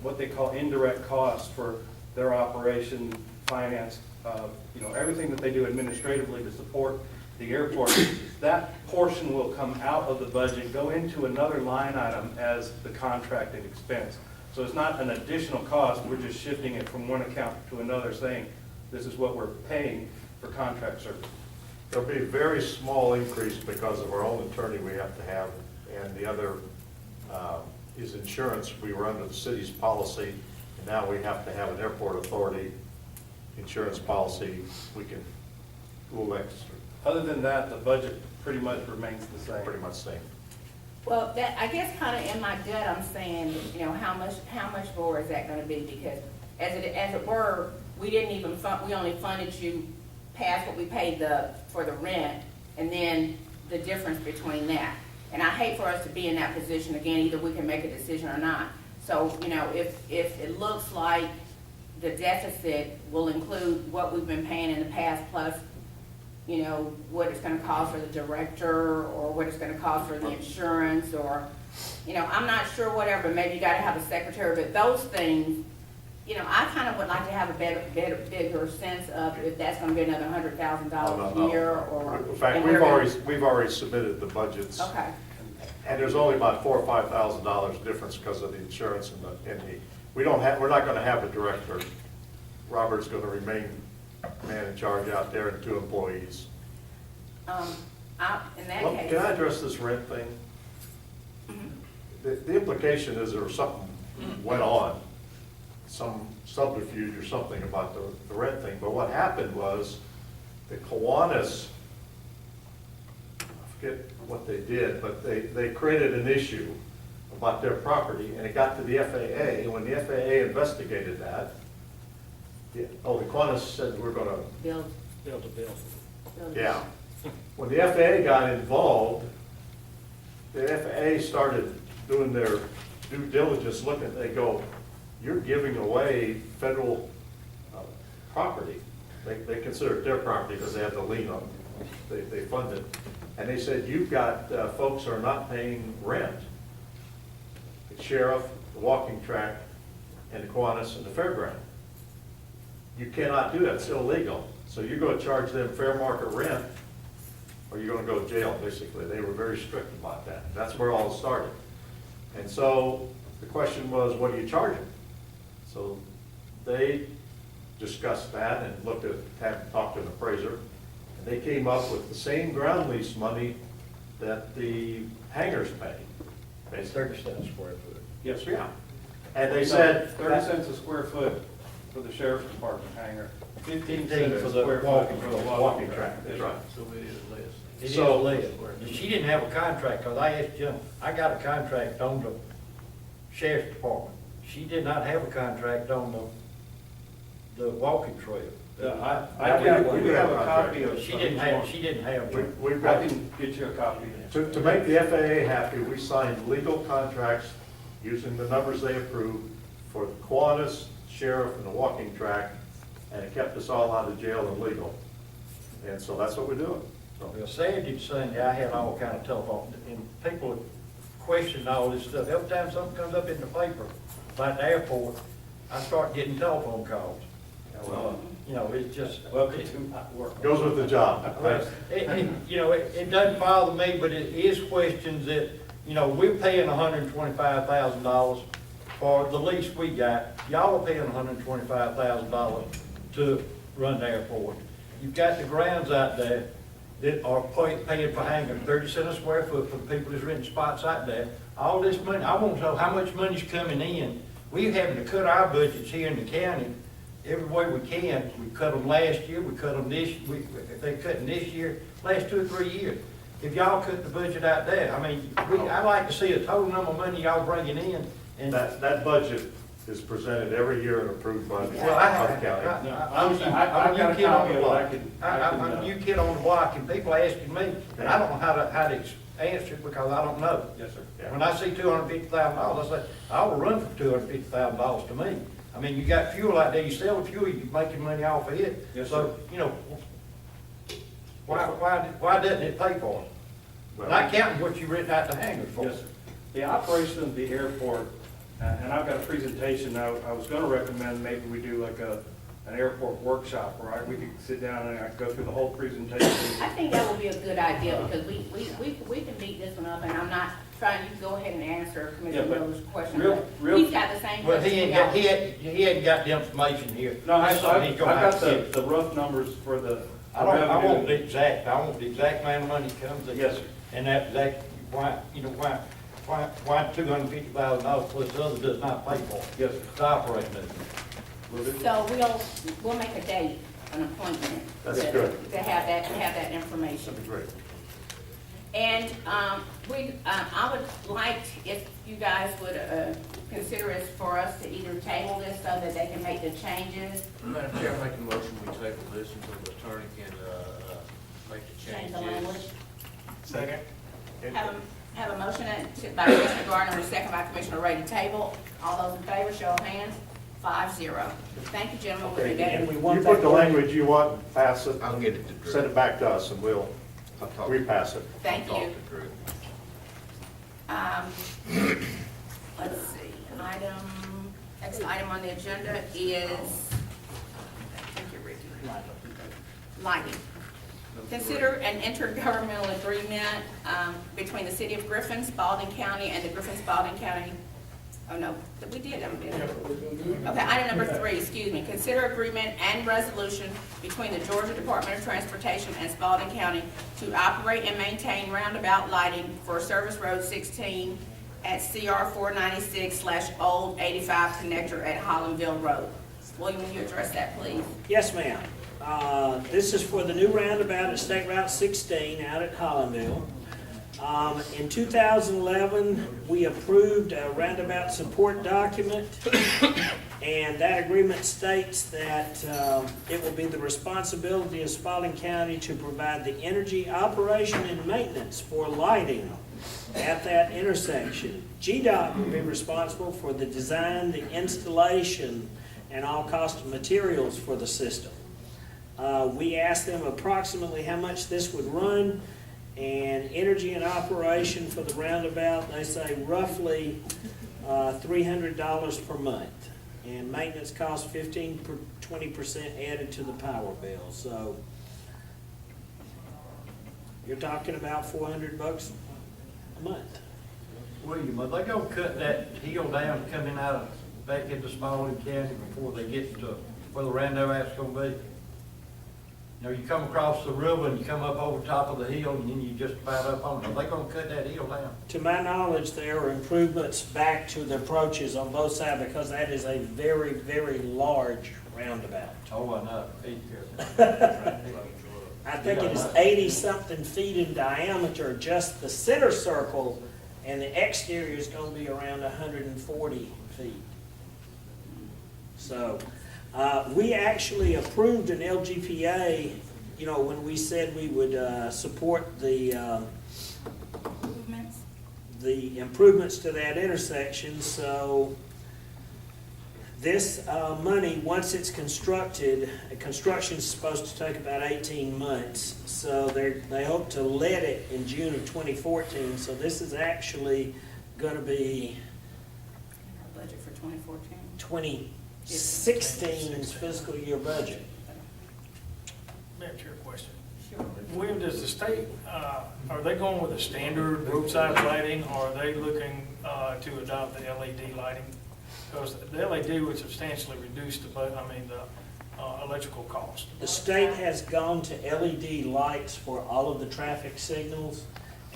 what they call indirect costs for their operation, finance, you know, everything that they do administratively to support the airport, that portion will come out of the budget, go into another line item as the contracted expense. So it's not an additional cost, we're just shifting it from one account to another, saying, this is what we're paying for contract service. There'll be a very small increase because of our own attorney we have to have, and the other is insurance. We were under the city's policy, and now we have to have an airport authority insurance policy. We can a little extra, Other than that, the budget pretty much remains the same. pretty much same. Well, that, I guess kind of in my gut, I'm saying, you know, how much more is that gonna be? Because as it were, we didn't even we only funded you past what we paid for the rent, and then the difference between that. And I hate for us to be in that position again, either we can make a decision or not. So, you know, if it looks like the deficit will include what we've been paying in the past plus, you know, what it's gonna cost for the director, or what it's gonna cost for the insurance, or, you know, I'm not sure, whatever, maybe you gotta have a secretary, but those things, you know, I kind of would like to have a bigger sense of if that's gonna be another $100,000 a year, or. In fact, and we've already submitted the budgets. Okay, And there's only about $4,000 or $5,000 difference because of the insurance and we're not gonna have a director. Robert's gonna remain man in charge out there and 2 employees. in that Well, case. can I address this rent thing? The implication is there was something went on, some subterfuge or something about the rent thing, but what happened was the Kiwanis, I forget what they did, but they created an issue about their property, and it got to the FAA, and when the FAA investigated that, the Kiwanis said we're gonna, Build Build a bill. a- yeah. When the FAA got involved, the FAA started doing their due diligence, looking, they go, you're giving away federal property. They consider it their property because they have the lien on it. They fund it. And they said, you've got folks who are not paying rent. The sheriff, the walking track, and the Kiwanis and the fairground. You cannot do that, it's illegal. So you're going to charge them fair market rent or you're gonna go to jail, basically. They were very strict about that. That's where all started. And so the question was, what do you charge them? So they discussed that and looked at, had talked to an appraiser, and they came up with the same ground lease money that the hangars pay, basically. 30 cents a square foot. Yes, sir. Yeah. And they said. 30 cents a square foot for the sheriff's department hangar, 15 15 cents for a the square walking- foot for the walking walking track, track. that's right. So it is less. It is So- less. She didn't have a contract, because I asked Jim, I got a contract on the sheriff's department. She did not have a contract on the walking trail. I Yeah, can, we we have a have copy of. She didn't have, We've I got, can get you a copy. to make the FAA happy, we signed legal contracts using the numbers they approved for the Kiwanis, sheriff, and the walking track, and it kept us all out of jail and legal. And so that's what we're doing. So, Well, Saturday and Sunday, I had all kind of telephone, and people questioned all this stuff. Every time something comes up in the paper about the airport, I start getting telephone calls. well, You know, it's just. Welcome to my work. goes with the job. Well, you know, it doesn't bother me, but it is questions that, you know, we're paying $125,000 for the lease we got. Y'all are paying $125,000 to run the airport. You've got the grounds out there that are paying for hanging 30 cents a square foot for the people that's renting spots out there. All this money, I want to know how much money's coming in. We're having to cut our budgets here in the county every way we can. We cut them last year, we cut them if they cutting this year, last 2 or 3 years. If y'all cut the budget out there, I mean, I'd like to see a total number of money y'all bringing in. And That budget is presented every year and approved by the Well, county. I'm a new kid on the block. I'm a I new kid on the block, and people asking me, and I don't know how to answer it because I don't know. Yes, sir. Yeah. When I see $250,000, I say, I will run for $250,000 to me. I mean, you got fuel out there, you sell the fuel, you're making money off of it. Yes, So, you know, why doesn't it pay for it? Well, Not counting what you written out the hangars for. Yes, sir. The operation of the airport, and I've got a presentation, I was gonna recommend maybe we do like an airport workshop, right? We could sit down and I could go through the whole presentation. I think that would be a good idea, because we can beat this one up, and I'm not trying, you can go ahead and answer Commissioner Yeah, but Miller's question. real- but real- He's got the same Well, question he we ain't got, got. he hadn't got the information here. No, That's something I've he's gonna have got to get. the rough numbers for the I want revenue. the exact, I want the exact amount of money comes in. Yes, sir. And that, why, you know, why $250,000 plus the other does not pay for it? Yes, sir. To operate this. Will do. So we'll make a date, an appointment. That's to- good. To have that information. That'd be great. And I would like, if you guys would consider it for us to either table this so that they can make the changes, Madam Chair, I make a motion, we table this until the attorney can, make the change changes. the language. Second. Have a motion by Commissioner Gardner and a second by Commissioner Ray to table. All those in favor, show of hands. 5-0. Thank you, gentlemen. We'll do And that. we You want put the that, language you want, and pass it. I'll get it to Drew. Send it back to us, and we'll I'll talk- repass it. Thank I'll you. talk to Drew. Let's see, next item on the agenda is, thank you, Ricky. Lighting. Consider an intergovernmental agreement between the city of Griffin, Spalding County, and the Griffin Spalding County. Oh, no, we did, Okay, item number 3, excuse me. Consider agreement and resolution between the Georgia Department of Transportation and Spalding County to operate and maintain roundabout lighting for Service Road 16 at CR 496/Old 85 connector at Hollandville Road. William, will you address that, please? Yes, ma'am. This is for the new roundabout at State Route 16 out at Hollandville. In 2011, we approved a roundabout support document, and that agreement states that it will be the responsibility of Spalding County to provide the energy operation and maintenance for lighting at that intersection. GDOT will be responsible for the design, the installation, and all cost of materials for the system. We asked them approximately how much this would run, and energy and operation for the roundabout, they say roughly $300 per month. And maintenance costs 20% added to the power bill. So You're talking about $400 a month. William, are they gonna cut that hill down coming out of, back into Spalding County before they get to where the Rando's gonna be? You know, you come across the river and you come up over top of the hill and then you just about up on it. Are they gonna cut that hill down? To my knowledge, there are improvements back to the approaches on both sides because that is a very, very large roundabout. Oh, I know. I think it is 80-something feet in diameter, just the center circle, and the exterior is gonna be around 140 feet. So, we actually approved an LGPA, you know, when we said we would support the Improvements? the improvements to that intersection, so this money, once it's constructed, construction's supposed to take about 18 months, so they hope to let it in June of 2014, so this is actually gonna be Our budget for 2014? 2016's fiscal year budget. Madam Chair, question. Sure. William, does the state, are they going with a standard roadside lighting, or are they looking to adopt the LED lighting? Because the LED would substantially reduce the electrical cost. The state has gone to LED lights for all of the traffic signals,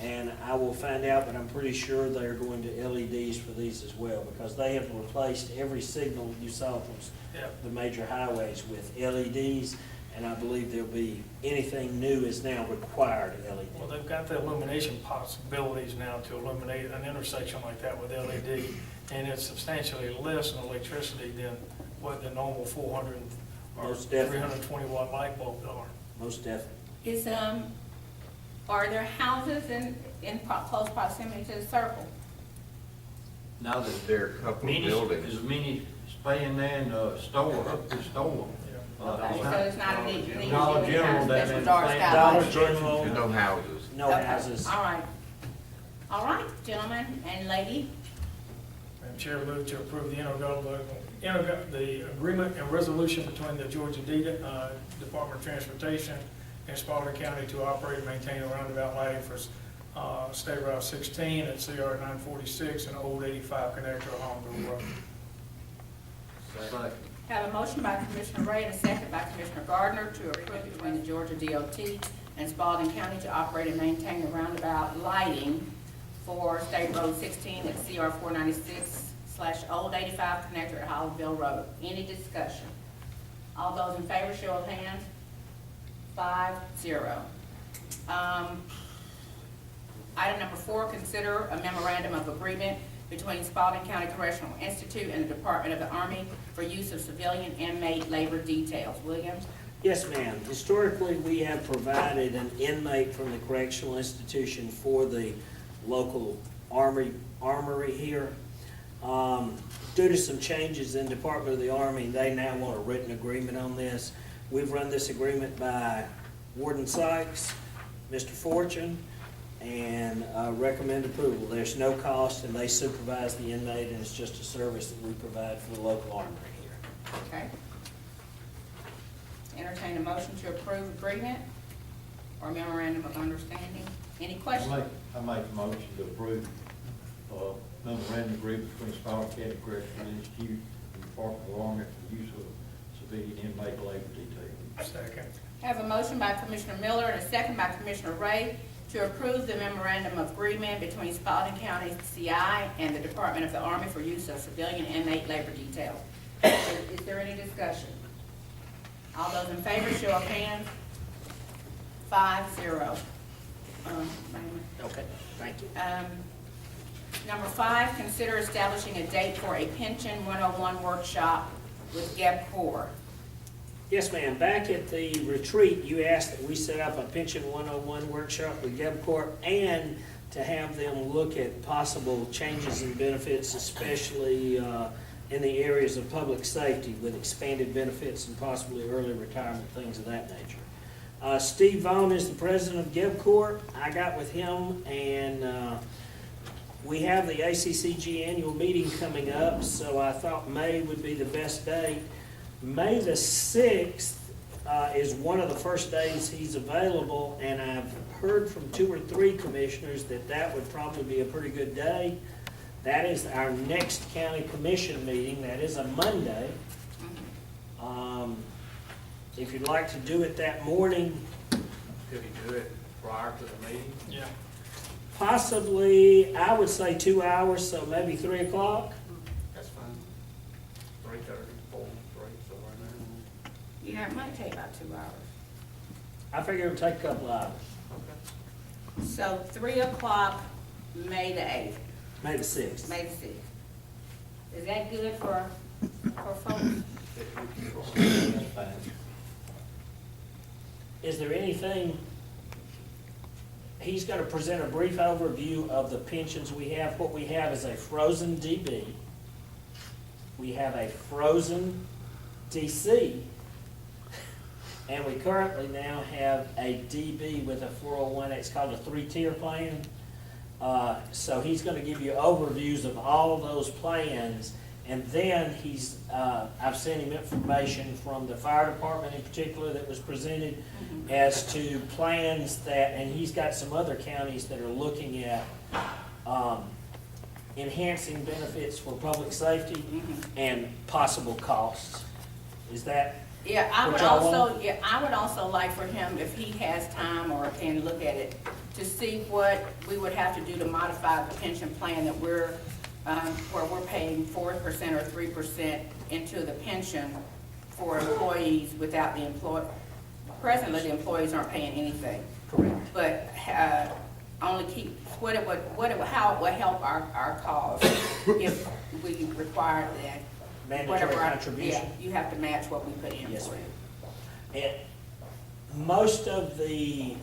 and I will find out, but I'm pretty sure they're going to LEDs for these as well, because they have replaced every signal you saw from Yep. the major highways with LEDs, and I believe there'll be, anything new is now required LED. Well, they've got the illumination possibilities now to illuminate an intersection like that with LED, and it's substantially less in electricity than what the normal 400 or Most definitely. 320 watt light bulbs are. Most definitely. Is, are there houses close proximity to the circle? Now that There are a couple of mini, buildings. there's a mini staying there and store, up the store. Okay, so it's not a need, you need Dollar any General kind of down special there, dark Dollar sky. Dollar General, There's no houses. no Okay, houses. All right. All right, gentlemen and lady, Madam Chair, move to approve the agreement and resolution between the Georgia Department of Transportation and Spalding County to operate and maintain a roundabout lighting for State Route 16 at CR 946 and Old 85 connector along the road. Second. have a motion by Commissioner Ray and a second by Commissioner Gardner to approve between the Georgia DOT and Spalding County to operate and maintain the roundabout lighting for State Road 16 at CR 496/Old 85 connector at Hollyville Road. Any discussion? All those in favor, show of hands. 5-0. Item number 4, consider a memorandum of agreement between Spalding County Correctional Institute and the Department of the Army for use of civilian inmate labor details. Williams? Yes, ma'am. Historically, we have provided an inmate from the correctional institution for the local armory here. Due to some changes in Department of the Army, they now want a written agreement on this. We've run this agreement by Warden Sykes, Mr. Fortune, and recommend approval. There's no cost, and they supervise the inmate, and it's just a service that we provide for the local armory here. Okay. Entertain a motion to approve agreement or memorandum of understanding. Any questions? I make a motion to approve, memorandum agreement between Spalding County Correctional Institute and the Department of the Army for use of civilian inmate labor detail. Second. Have a motion by Commissioner Miller and a second by Commissioner Ray to approve the memorandum of agreement between Spalding County CI and the Department of the Army for use of civilian inmate labor detail. Is there any discussion? All those in favor, show of hands. 5-0. Okay, thank you. Number 5, consider establishing a date for a pension 101 workshop with GEBCOR. Yes, ma'am. Back at the retreat, you asked that we set up a Pension 101 workshop with GEBCOR and to have them look at possible changes in benefits, especially in the areas of public safety with expanded benefits and possibly early retirement, things of that nature. Steve Vaughn is the president of GEBCOR. I got with him, and we have the ACCG annual meeting coming up, so I thought May would be the best date. May the 6th is one of the first days he's available, and I've heard from 2 or 3 commissioners that that would probably be a pretty good day. That is our next county commission meeting. That is a Monday. If you'd like to do it that morning, Could he do it prior to the meeting? Yeah. possibly, I would say 2 hours, so maybe 3 o'clock. That's fine. 3:30, 4, 3, somewhere in there. Yeah, it might take about 2 hours. I figure it would take a couple hours, Okay. So 3 o'clock, May the 8th, maybe 6. May the 6th. Is that good for folks? That's fine. Is there anything, he's gonna present a brief overview of the pensions we have. What we have is a frozen DB. We have a frozen DC. And we currently now have a DB with a 401, it's called a 3-tier plan. So he's gonna give you overviews of all of those plans. And then I've sent him information from the fire department in particular that was presented as to plans that, and he's got some other counties that are looking at enhancing benefits for public safety and possible costs. Is that? Yeah, I What would y'all also, yeah, I would also like for him, if he has time or can look at it, to see what we would have to do to modify the pension plan that where we're paying 4% or 3% into the pension for employees without the presently the employees aren't paying anything. Correct. But, only keep, how it will help our cause if we require that. Mandatory Whatever our- contribution? Yeah, you have to match what we put in Yes, for ma'am. it. And most of the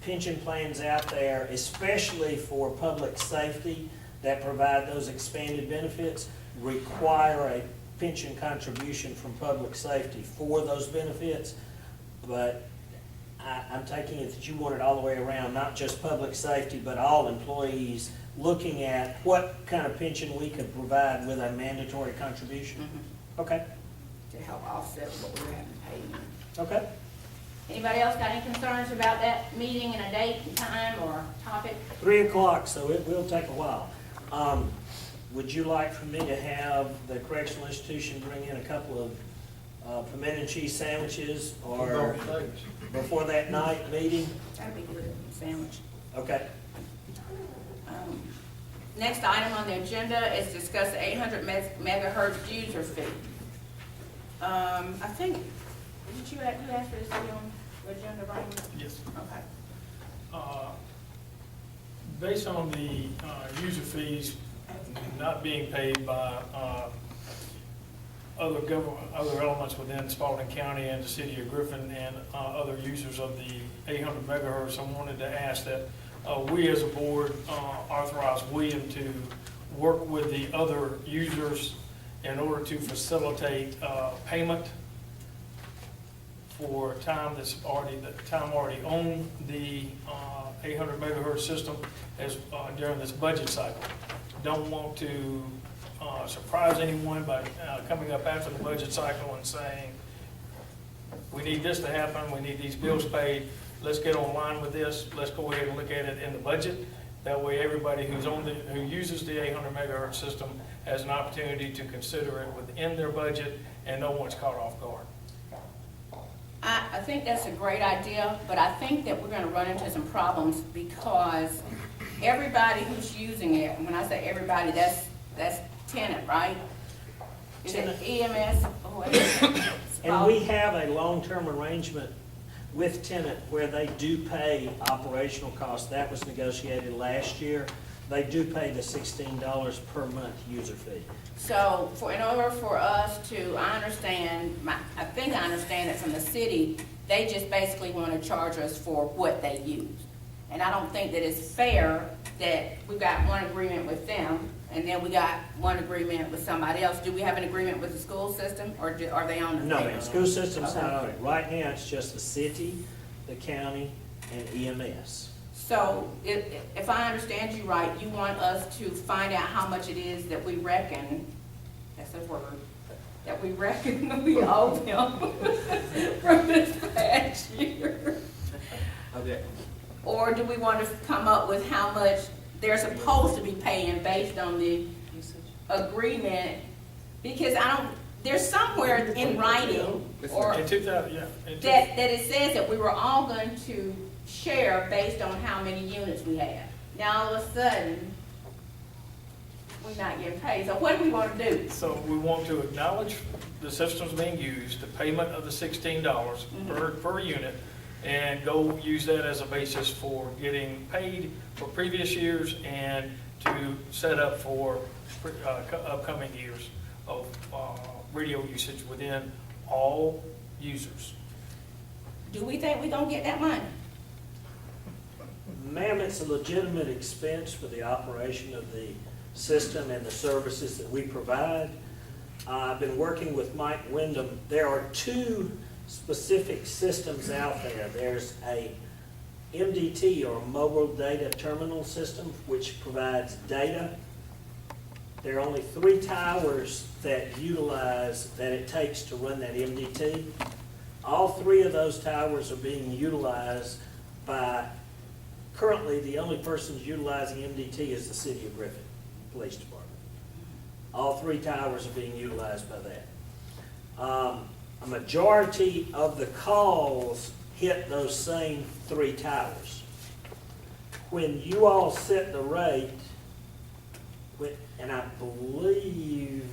pension plans out there, especially for public safety, that provide those expanded benefits, require a pension contribution from public safety for those benefits. But I'm taking it that you want it all the way around, not just public safety, but all employees, looking at what kind of pension we could provide with a mandatory contribution. Okay, To help offset what we're having to pay. okay. Anybody else got any concerns about that meeting and a date and time or topic? 3 o'clock, so it will take a while. Would you like for me to have the correctional institution bring in a couple of pimento and cheese sandwiches or before that night meeting? That'd be good, sandwich. Okay. Next item on the agenda is discuss the 800 megahertz user fee. I think, did you ask for this to be on the agenda, Brian? Yes. Okay. Based on the user fees not being paid by other elements within Spalding County and the city of Griffin and other users of the 800 megahertz, I wanted to ask that we as a board authorize William to work with the other users in order to facilitate payment for time time already on the 800 megahertz system as during this budget cycle. Don't want to surprise anyone by coming up after the budget cycle and saying, we need this to happen, we need these bills paid, let's get online with this, let's go ahead and look at it in the budget. That way everybody who uses the 800 megahertz system has an opportunity to consider it within their budget and no one's caught off guard. I think that's a great idea, but I think that we're gonna run into some problems because everybody who's using it, and when I say everybody, that's tenant, right? Is it EMS? Oh, And we have a long-term arrangement with tenant where they do pay operational costs. That was negotiated last year. They do pay the $16 per month user fee. So in order for us to, I think I understand that from the city, they just basically want to charge us for what they use. And I don't think that it's fair that we've got one agreement with them and then we got one agreement with somebody else. Do we have an agreement with the school system or are they on the? No, the school system's not on it. Right now, it's just the city, the county, and EMS. So if I understand you right, you want us to find out how much it is that we reckon, that's a word, that we reckon we owe them from this past year? Okay. Or do we want to come up with how much they're supposed to be paying based on the agreement? Because there's somewhere in writing or In 2000, yeah. in two- that it says that we were all going to share based on how many units we have. Now, all of a sudden, we're not getting paid. So what do we want to do? So we want to acknowledge the systems being used, the payment of the $16 per unit, and go use that as a basis for getting paid for previous years and to set up for upcoming years of radio usage within all users. Do we think we're going to get that money? Ma'am, it's a legitimate expense for the operation of the system and the services that we provide. I've been working with Mike Wyndham. There are two specific systems out there. There's a MDT, or Mobile Data Terminal System, which provides data. There are only 3 towers that it takes to run that MDT. All 3 of those towers are being utilized by, currently the only person utilizing MDT is the City of Griffin Police Department. All 3 towers are being utilized by that. A majority of the calls hit those same 3 towers. When you all set the rate, and I believe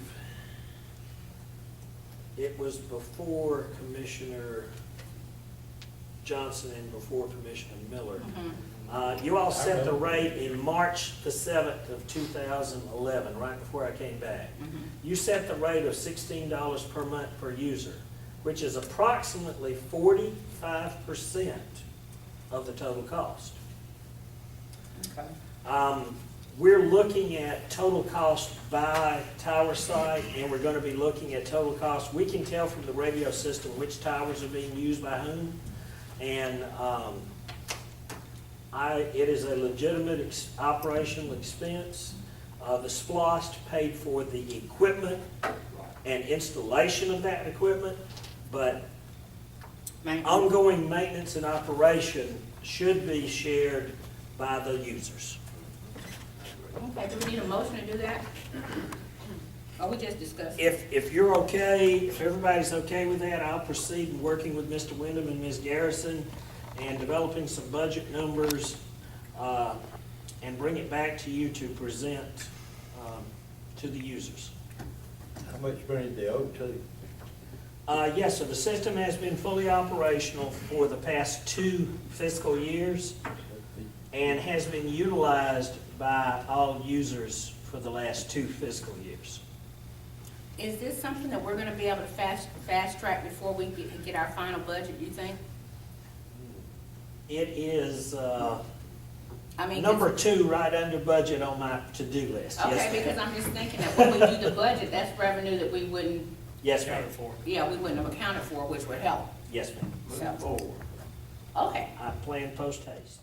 it was before Commissioner Johnson and before Commissioner Miller. You all set the rate in March the 7th of 2011, right before I came back. You set the rate of $16 per month per user, which is approximately 45% of the total cost. Okay. We're looking at total cost by tower site, and we're going to be looking at total cost. We can tell from the radio system which towers are being used by whom, and it is a legitimate operational expense. The SPLOST paid for the equipment and installation of that equipment, but ongoing maintenance and operation should be shared by the users. Okay, do we need a motion to do that? Or we just discussing? If you're okay, if everybody's okay with that, I'll proceed in working with Mr. Wyndham and Ms. Garrison and developing some budget numbers and bring it back to you to present to the users. How much money they owe to? Yes, so the system has been fully operational for the past 2 fiscal years and has been utilized by all users for the last 2 fiscal years. Is this something that we're gonna be able to fast track before we get our final budget, you think? It is I mean, number 2 right under budget on my to-do list. Yes, okay, ma'am. because I'm just thinking that when we do the budget, that's revenue that we wouldn't, Yes, ma'am. yeah, we wouldn't have accounted for, which would help. Yes, ma'am. So, okay. I plan post haste.